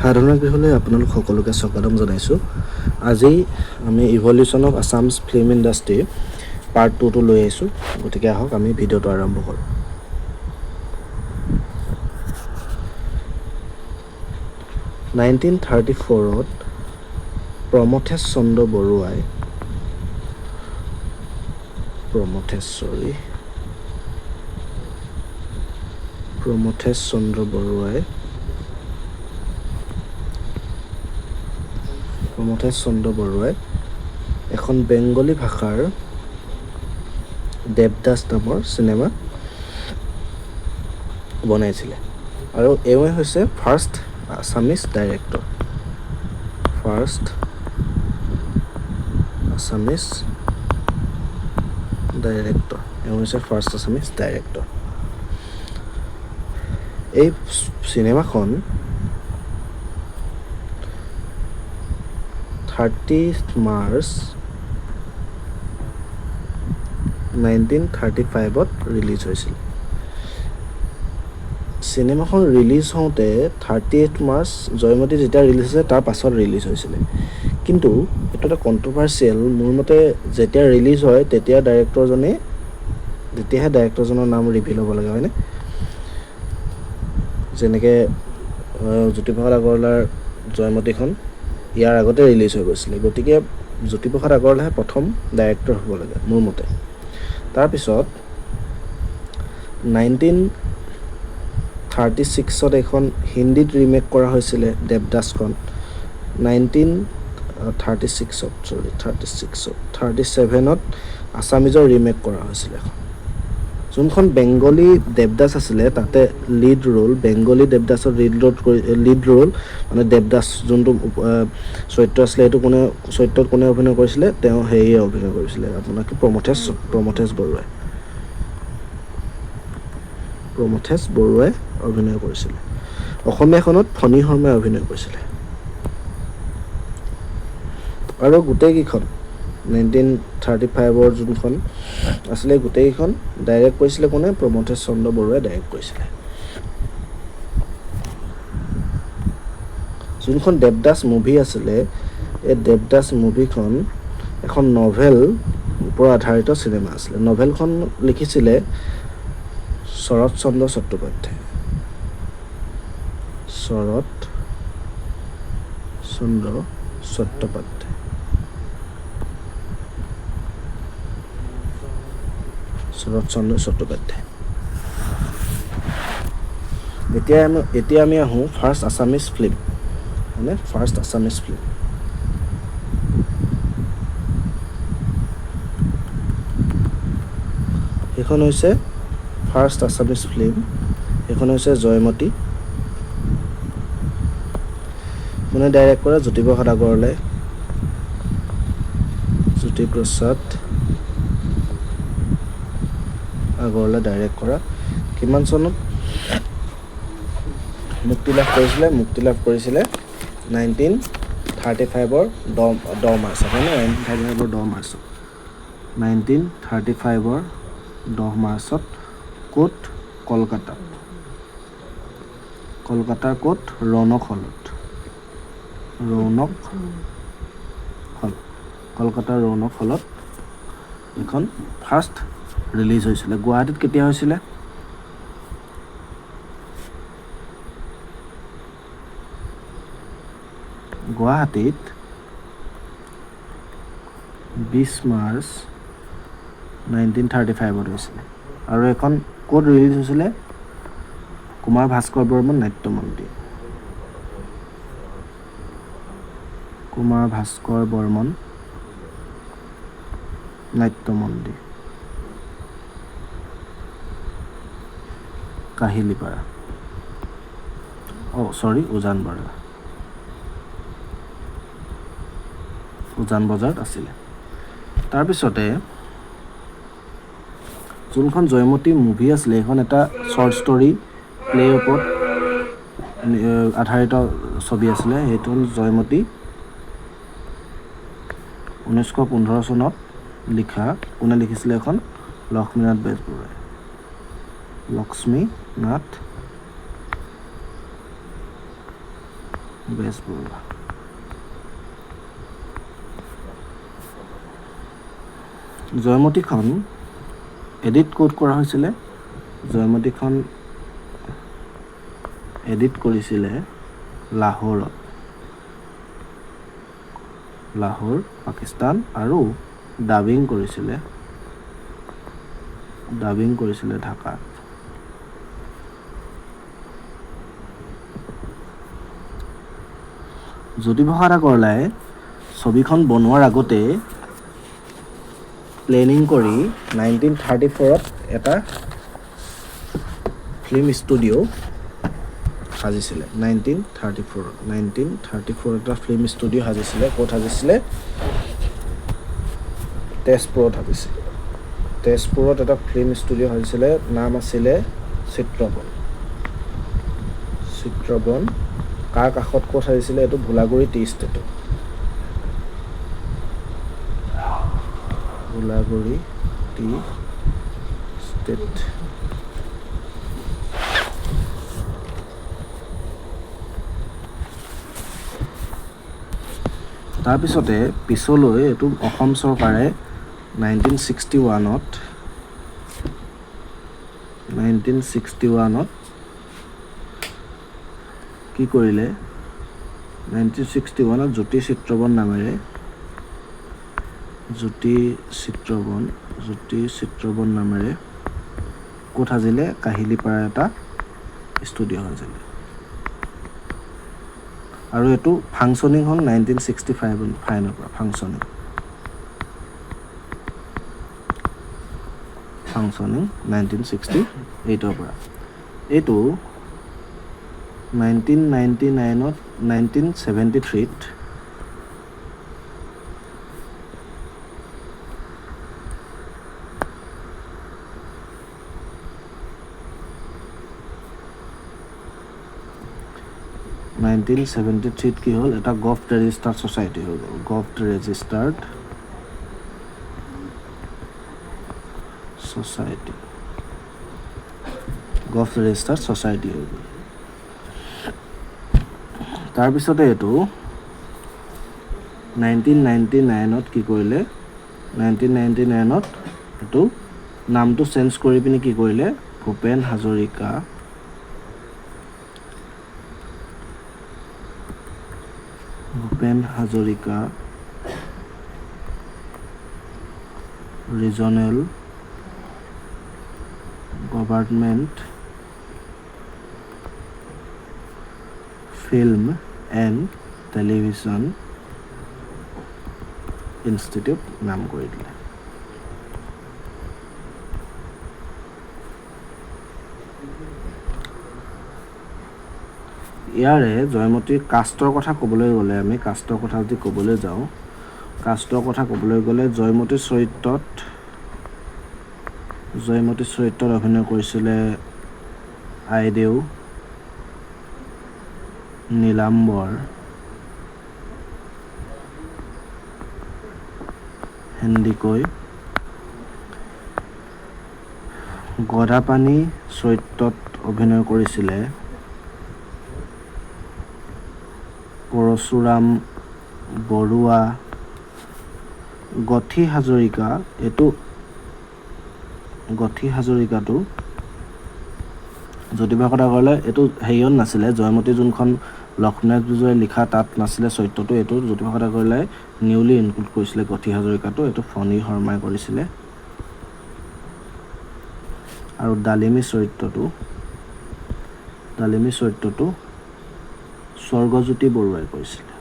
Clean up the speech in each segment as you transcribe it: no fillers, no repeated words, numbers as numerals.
সাধাৰণ গৃহলৈ আপোনালোক সকলোকে স্বাগতম জনাইছোঁ। আজি আমি evolution of Assamese film industry part 2টো লৈ আহিছোঁ। গতিকে আহক আমি ভিডিঅ'টো আৰম্ভ কৰোঁ। 1934 প্ৰমথেশ চন্দ্ৰ বৰুৱাই এখন বেংগলী ভাষাৰ দেৱদাস নামৰ চিনেমা বনাইছিলে আৰু এওঁৱে হৈছে ফাৰ্ষ্ট আছামিজ ডাইৰেক্টৰ। এই চিনেমাখন 30 মাৰ্চ 1935ত ৰিলিজ হৈছিল। চিনেমাখন ৰিলিজ হওঁতে 38 মাৰ্চ জয়মতী যেতিয়া ৰিলিজ হৈছে তাৰ পাছত ৰিলিজ হৈছিলে। কিন্তু এইটো এটা কণ্ট্ৰভাৰ্চিয়েল। মোৰ মতে যেতিয়া ৰিলিজ হয় তেতিয়াহে ডাইৰেক্টৰজনৰ নাম ৰিভিল হ'ব লাগে, হয়নে? যেনেকৈ জ্যোতিপ্ৰসাদ আগৰৱালাৰ জয়মতীখন ইয়াৰ আগতে ৰিলিজ হৈ গৈছিলে। গতিকে জ্যোতিপ্ৰসাদ আগৰৱালাহে প্ৰথম ডাইৰেক্টৰ হ'ব লাগে মোৰ মতে। তাৰপিছত 1936ত এখন হিন্দীত ৰিমেক কৰা হৈছিলে দেৱদাসখন। 1937ত আছামিজৰ ৰিমেক কৰা হৈছিলে এখন। যোনখন বেংগলী দেৱদাস আছিলে তাতে বেংগলী দেৱদাসৰ লিড ৰোল মানে দেৱদাস যোনটো চৰিত্ৰ আছিলে সেইটো চৰিত্ৰত কোনে অভিনয় কৰিছিলে? তেওঁ সেয়ে অভিনয় কৰিছিলে, আপোনাৰ কি প্ৰমথেশ বৰুৱাই অভিনয় কৰিছিলে। অসমীয়াখনত ফণী শৰ্মাই অভিনয় কৰিছিলে। আৰু গোটেইকেইখন 1935ৰ যোনখন আছিলে গোটেইকেইখন ডাইৰেক্ট কৰিছিলে কোনে? প্ৰমথেশ চন্দ্ৰ বৰুৱাই ডাইৰেক্ট কৰিছিলে। যোনখন দেৱদাস মুভি আছিলে এই দেৱদাস মুভিখন এখন নভেল ওপৰত আধাৰিত চিনেমা আছিলে। নভেলখন লিখিছিলে শৰৎ চন্দ্ৰ চট্টোপাধ্যায়। এতিয়া আমি আহোঁ ফাৰ্ষ্ট আছামিজ ফিল্ম, হয়নে? সেইখন হৈছে ফাৰ্ষ্ট আছামিজ ফিল্ম। সেইখন হৈছে জয়মতী। কোনে ডাইৰেক্ট কৰে? জ্যোতিপ্ৰসাদ আগৰৱালাই। ডাইৰেক্ট কৰা। কিমান চনত মুক্তি লাভ কৰিছিলে? মুক্তি লাভ কৰিছিলে 1935ৰ 10 মাৰ্চত, হয়নে? 1935ৰ 10 মাৰ্চত ক'ত? কলকাতাৰ ক'ত? ৰৌনক হলত। কলকাতাৰ ৰৌনক হলত এইখন ফাৰ্ষ্ট ৰিলিজ হৈছিলে। গুৱাহাটীত কেতিয়া হৈছিলে? গুৱাহাটীত 20 মাৰ্চ 1935ত হৈছিলে। আৰু এখন ক'ত ৰিলিজ হৈছিলে? কুমাৰ ভাস্কৰ বৰ্মন নাট্য মন্দিৰ, কাহিলীপাৰা, উজান বজাৰত আছিলে। তাৰপিছতে যোনখন জয়মতী মুভি আছিলে সেইখন এটা শ্বৰ্ট ষ্টৰী প্লেৰ ওপৰত আধাৰিত ছবি আছিলে। সেইটো হ'ল জয়মতী। 1915 চনত লিখা। কোনে লিখিছিলে এখন? লক্ষ্মীনাথ বেজবৰুৱা। জয়মতীখন এডিট ক'ত কৰা হৈছিলে? জয়মতীখন এডিট কৰিছিলে লাহোৰত, লাহোৰ পাকিস্তান, আৰু ডাবিং কৰিছিলে ঢাকাত। জ্যোতিপ্ৰসাদ আগৰৱালাই ছবিখন বনোৱাৰ আগতে প্লেনিং কৰি 1934ত এটা ফিল্ম ষ্টুডিঅ' সাজিছিলে। 1934 এটা ফিল্ম ষ্টুডিঅ' সাজিছিলে। ক'ত সাজিছিলে? তেজপুৰত সাজিছিলে। তেজপুৰত এটা ফিল্ম ষ্টুডিঅ' সাজিছিলে, নাম আছিলে চিত্ৰবন। কাৰ কাষত ক'ত সাজিছিলে? এইটো ভোলাগুৰি টি ষ্টেটত। Bholaguri tea estate. তাৰপিছতে পিছলৈ এইটো অসম চৰকাৰে 1961ত কি কৰিলে? 1961ত জ্যোতি চিত্ৰবন নামেৰে ক'ত সাজিলে? কাহিলীপাৰা এটা ষ্টুডিঅ' সাজিলে। আৰু এইটো ফাংচনিং হ'ল 1965 পৰা। ফাংচনিং 1968ৰ পৰা। এইটো 1973ত কি হ'ল? এটা গভ ৰেজিষ্টাৰ্ড ছ'চাইটি হৈ গ'ল। গভ ৰেজিষ্টাৰ্ড ছ'চাইটি হৈ গ'ল। তাৰপিছতে এইটো 1999ত কি কৰিলে? 1999ত এইটো নামটো চেঞ্জ কৰি পিনি কি কৰিলে? Bhupen Hazarika regional government film and television institute নাম কৰি দিলে। ইয়াৰে জয়মতীৰ কাষ্টৰ কথা ক'বলৈ গ'লে, আমি কাষ্টৰ কথা যদি ক'বলৈ যাওঁ, জয়মতীৰ চৰিত্ৰত অভিনয় কৰিছিলে আইদেউ, নীলাম্বৰ, হেণ্ডিকৈ। গদাপাণি চৰিত্ৰত অভিনয় কৰিছিলে পৰশুৰাম বৰুৱা। গথি হাজৰিকাটো জ্যোতিপ্ৰসাদ আগৰৱালাই এইটো হেৰিয়ত নাছিলে, জয়মতী যোনখন লক্ষ্মীনাথ বেজবৰুৱাই লিখা তাত নাছিলে চৰিত্ৰটো। এইটো জ্যোতিপ্ৰসাদ আগৰৱালাই নিউলি ইনক্লুড কৰিছিলে গথি হাজৰিকাটো। এইটো ফণী শৰ্মাই কৰিছিলে। আৰু ডালিমী চৰিত্ৰটো স্বৰ্গজ্যোতি বৰুৱাই কৰিছিলে।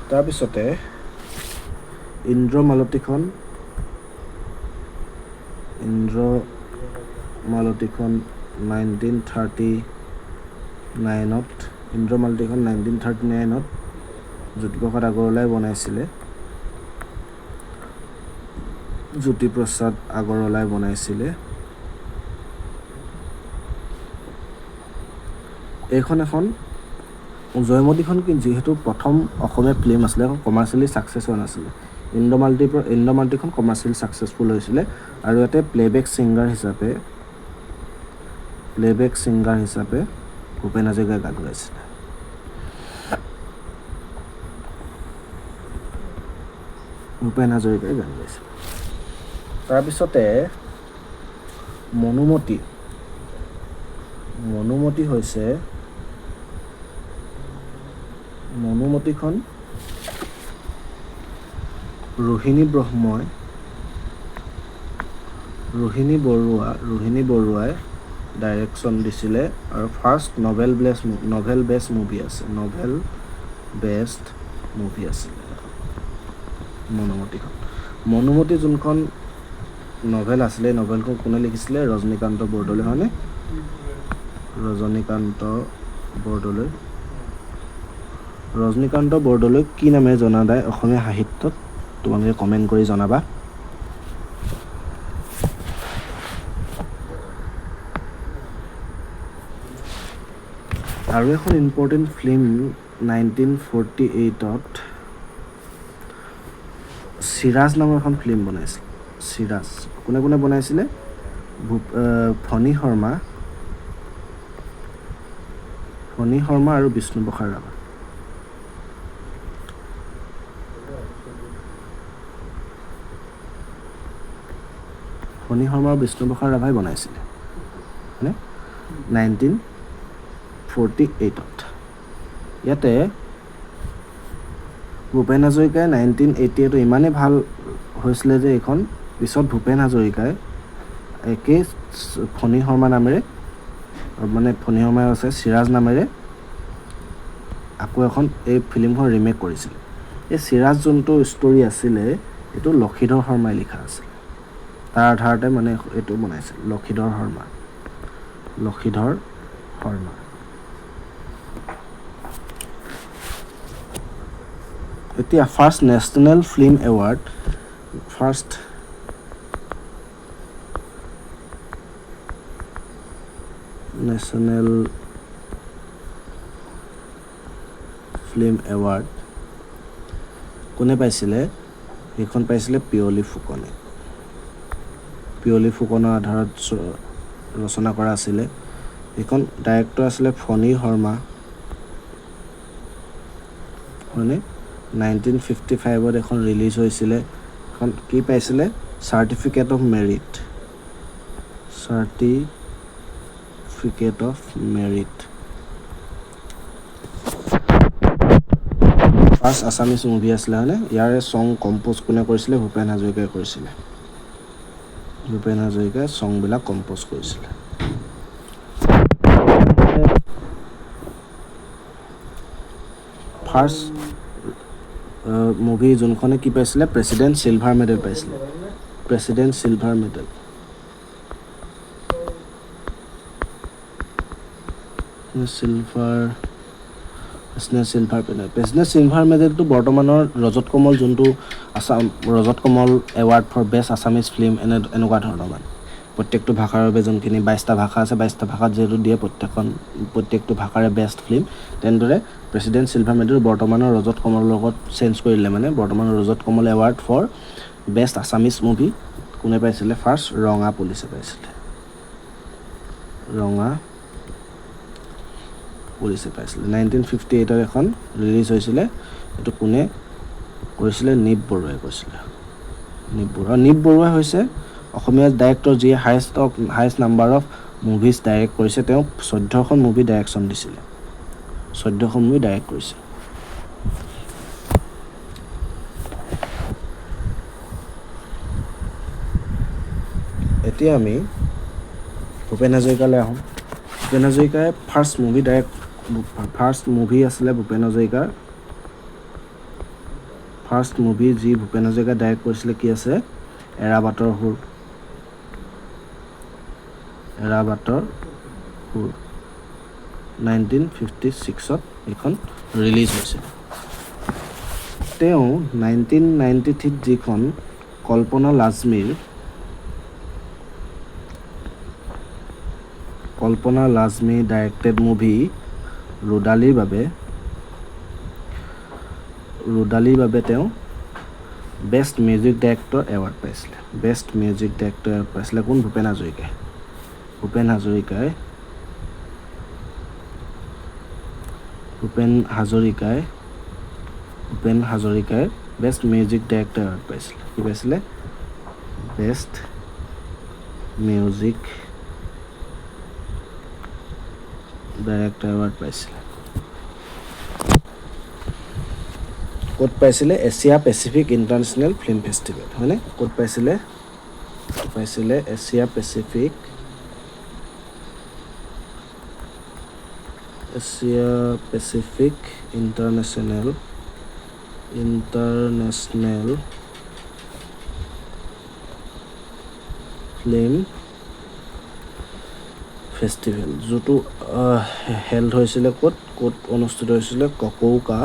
তাৰপিছতে ইন্দ্ৰমালতীখন 1939ত জ্যোতিপ্ৰসাদ আগৰৱালাই বনাইছিলে। এইখন এখন জয়মতীখন যিহেতু প্ৰথম অসমীয়া ফিল্ম আছিলে, এখন কমাৰ্চিয়েলি ছাকচেছ হোৱা নাছিলে। ইন্দ্ৰমালতীখন কমাৰ্চিয়েল ছাকচেছফুল হৈছিলে আৰু ইয়াতে প্লেবেক ছিংগাৰ হিচাপে ভূপেন হাজৰিকাই গান গাইছিলে। তাৰপিছতে মনুমতীখন ৰোহিণী বৰুৱাই ডাইৰেকশ্যন দিছিলে আৰু ফাৰ্ষ্ট নভেল বেষ্ট মুভি আছিলে মনুমতী যোনখন নভেল আছিলে এই নভেলখন কোনে লিখিছিলে? ৰজনীকান্ত বৰদলৈ, হয়নে? ৰজনীকান্ত বৰদলৈক কি নামেৰে জনা যায় অসমীয়া সাহিত্যত? তোমালোকে কমেণ্ট কৰি জনাবা। আৰু এখন ইম্পৰ্টেণ্ট ফিল্ম 1948ত চিৰাজ নামৰ এখন ফিল্ম বনাইছিল। চিৰাজ কোনে বনাইছিলে? ফণী শৰ্মা আৰু বিষ্ণুপ্ৰসাদ ৰাভা। ফণী শৰ্মা আৰু বিষ্ণুপ্ৰসাদ ৰাভাই বনাইছিলে, হয়নে? 1948ত। ইয়াতে ভূপেন হাজৰিকাই 1988 ইমানেই ভাল হৈছিলে যে এইখন পিছত ভূপেন হাজৰিকাই একেই ফণী শৰ্মা নামেৰে, মানে ফণী শৰ্মাই আছে চিৰাজ নামেৰে আকৌ এখন এই ফিল্মখন ৰিমেক কৰিছিল। এই চিৰাজ যোনটো ষ্টৰি আছিলে এইটো লক্ষীধৰ শৰ্মাই লিখা আছিল। তাৰ আধাৰতে মানে এইটো বনাইছিল লক্ষীধৰ শৰ্মা। এতিয়া ফাৰ্ষ্ট নেশ্যনেল ফিল্ম এৱাৰ্ড কোনে পাইছিলে? সেইখন পাইছিলে পিয়লি ফুকনৰ আধাৰত ৰচনা কৰা আছিলে। এইখন ডাইৰেক্টৰ আছিলে ফণী শৰ্মা, হয়নে? 1955ত এখন ৰিলিজ হৈছিলে। এখন কি পাইছিলে? Certificate of merit. First Assamese movie আছিলে, হয়নে? ইয়াৰে ছং কম্প'জ কোনে কৰিছিলে? ভূপেন হাজৰিকাই কৰিছিলে। ছংবিলাক কম্প'জ কৰিছিলে। ফাৰ্ষ্ট মুভি যোনখনে কি পাইছিলে? প্ৰেচিডেণ্ট চিলভাৰ মেডেল পাইছিলে। প্ৰেচিডেণ্ট চিলভাৰ মেডেল মেডেলটো বৰ্তমানৰ ৰজত কমল যোনটো Rajat Kamal award for best Assamese film এনেকুৱা ধৰণৰ মানে প্ৰত্যেকটো ভাষাৰ বাবে যোনখিনি 22টা ভাষা আছে 22টা ভাষাত যিহেতু দিয়ে প্ৰত্যেকটো ভাষাৰে বেষ্ট ফিল্ম, তেনেদৰে প্ৰেচিডেণ্ট চিলভাৰ মেডেল বৰ্তমানৰ ৰজত কমলৰ লগত চেঞ্জ কৰিলে। মানে বৰ্তমানৰ Rajat Kamal award for best Assamese movie কোনে পাইছিলে? ফাৰ্ষ্ট ৰঙা পুলিচে পাইছিলে। 1958ত এখন ৰিলিজ হৈছিলে। এইটো কোনে কৰিছিলে? নিপ বৰুৱাই কৰিছিলে। নিপ বৰুৱা হৈছে অসমীয়া ডাইৰেক্টৰ যিয়ে highest number of movies direct কৰিছে। তেওঁ 14খন মুভি ডাইৰেকশ্যন দিছিলে। 14খন মুভি ডাইৰেক্ট কৰিছে। এতিয়া আমি ভূপেন হাজৰিকালৈ আহোঁ। ভূপেন হাজৰিকাই ফাৰ্ষ্ট মুভি আছিলে ভূপেন হাজৰিকাৰ। ফাৰ্ষ্ট মুভি যি ভূপেন হাজৰিকাই ডাইৰেক্ট কৰিছিলে কি আছে? এৰাবাটৰ সুৰ। 1956ত এইখন ৰিলিজ হৈছিল। তেওঁ 1993ত যিখন কল্পনা লাজমী ডাইৰেক্টেড মুভি ৰুদালিৰ বাবে তেওঁ বেষ্ট মিউজিক ডাইৰেক্টৰ এৱাৰ্ড পাইছিলে বেষ্ট মিউজিক ডাইৰেক্টৰ এৱাৰ্ড পাইছিলে কোন ভূপেন হাজৰিকাই ভূপেন হাজৰিকাই বেষ্ট মিউজিক ডাইৰেক্টৰ এৱাৰ্ড পাইছিলে কি পাইছিলে বেষ্ট মিউজিক ডাইৰেক্টৰ এৱাৰ্ড পাইছিলে ক'ত পাইছিলে Asia Pacific international film festival হয়নে ক'ত পাইছিলে Asia Pacific international film festival যোনটো হেল্ড হৈছিলে ক'ত অনুষ্ঠিত হৈছিলে ককৌকা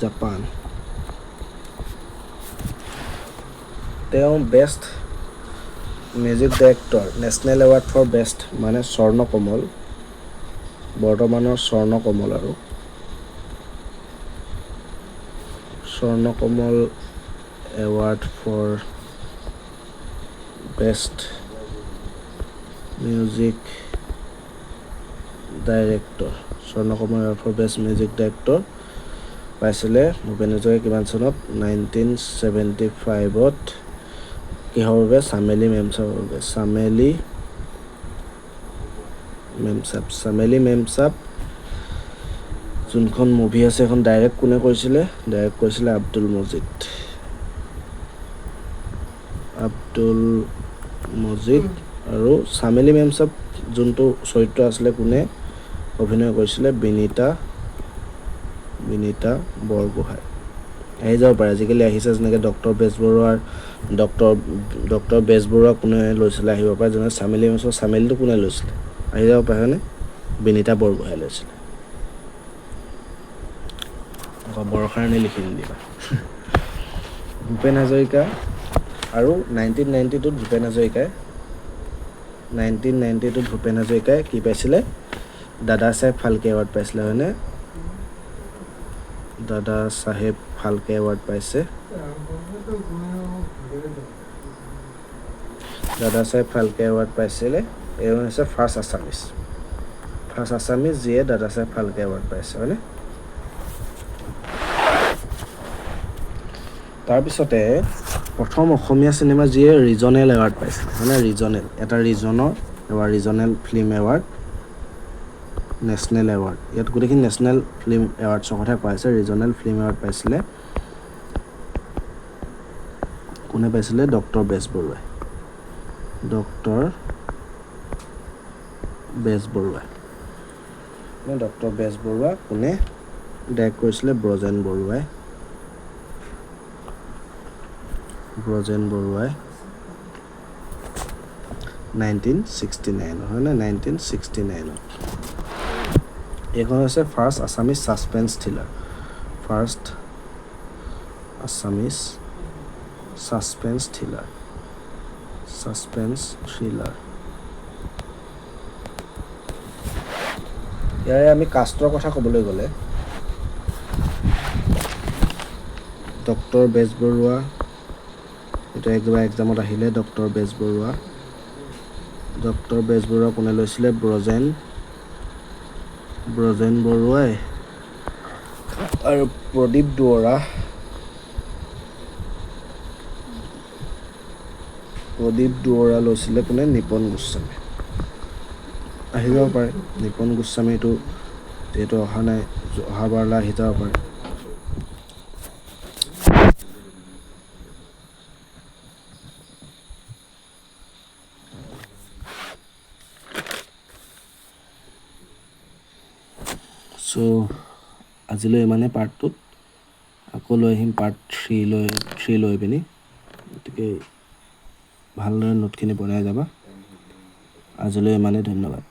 জাপান তেওঁ best music director national award for best মানে স্বৰ্ণকমল বৰ্তমানৰ স্বৰ্ণকমল আৰু Swarnakamal award for best music director Swarnakamal award for best music director পাইছিলে ভূপেন হাজৰিকাই কিমান চনত 1975ত কিহৰ বাবে চামেলি মেমচাপ যোনখন মুভি আছে এখন ডাইৰেক্ট কোনে কৰিছিলে আব্দুল মজিদ আৰু চামেলি মেমচাপ যোনটো চৰিত্ৰ আছিলে কোনে অভিনয় কৰিছিলে বিনীতা বৰগোহাঁই আহি যাব পাৰে আজিকালি আহিছে যেনেকৈ ডক্টৰ বেজবৰুৱা কোনে লৈছিলে আহিব পাৰে যেনে চামেলি মেমচাপ চামেলিটো কোনে লৈছিলে আহি যাব পাৰে হয়নে বিনীতা বৰগোহাঁই লৈছিলে বৰষাৰণী লিখি নিদিবা ভূপেন হাজৰিকা আৰু 1992ত ভূপেন হাজৰিকাই কি পাইছিলে দাদা চাহেব ফাল্কে এৱাৰ্ড পাইছিলে হয়নে দাদা চাহেব ফাল্কে এৱাৰ্ড পাইছে এওঁ হৈছে ফাৰ্ষ্ট আছামিজ যিয়ে দাদা চাহেব ফাল্কে এৱাৰ্ড পাইছে হয়নে তাৰপিছতে প্ৰথম অসমীয়া চিনেমা যিয়ে ৰিজনেল এৱাৰ্ড পাইছে মানে এটা regional film award national award ইয়াত গোটেইখিনি নেশ্যনেল ফিল্ম এৱাৰ্ডছৰ কথা কোৱা হৈছে ৰিজনেল ফিল্ম এৱাৰ্ড পাইছিলে কোনে পাইছিলে ডক্টৰ বেজবৰুৱা কোনে ডাইৰেক্ট কৰিছিলে ব্ৰজেন বৰুৱাই 1969 হয় নে 1969 এইখন হৈছে ফাৰ্ষ্ট আছামিজ ছাছপেন্স থ্ৰিলাৰ ইয়াৰে আমি কাষ্টৰ কথা ক'বলৈ গ'লে ডক্টৰ বেজবৰুৱা এইটো এক্সামত আহিলে ডক্টৰ বেজবৰুৱা কোনে লৈছিলে ব্ৰজেন বৰুৱাই আৰু প্ৰদীপ দুৱৰা লৈছিলে কোনে নিপন গোস্বামী আহি যাব পাৰে নিপন গোস্বামীটো যিহেতু অহা নাই অহাবাৰলৈ আহি যাব পাৰে চ' আজিলৈ ইমানে পাৰ্টটোত আকৌ লৈ আহিম পাৰ্ট 3 লৈ পিনি গতিকে ভালদৰে নোটখিনি বনাই যাবা আজিলৈ ইমানেই ধন্যবাদ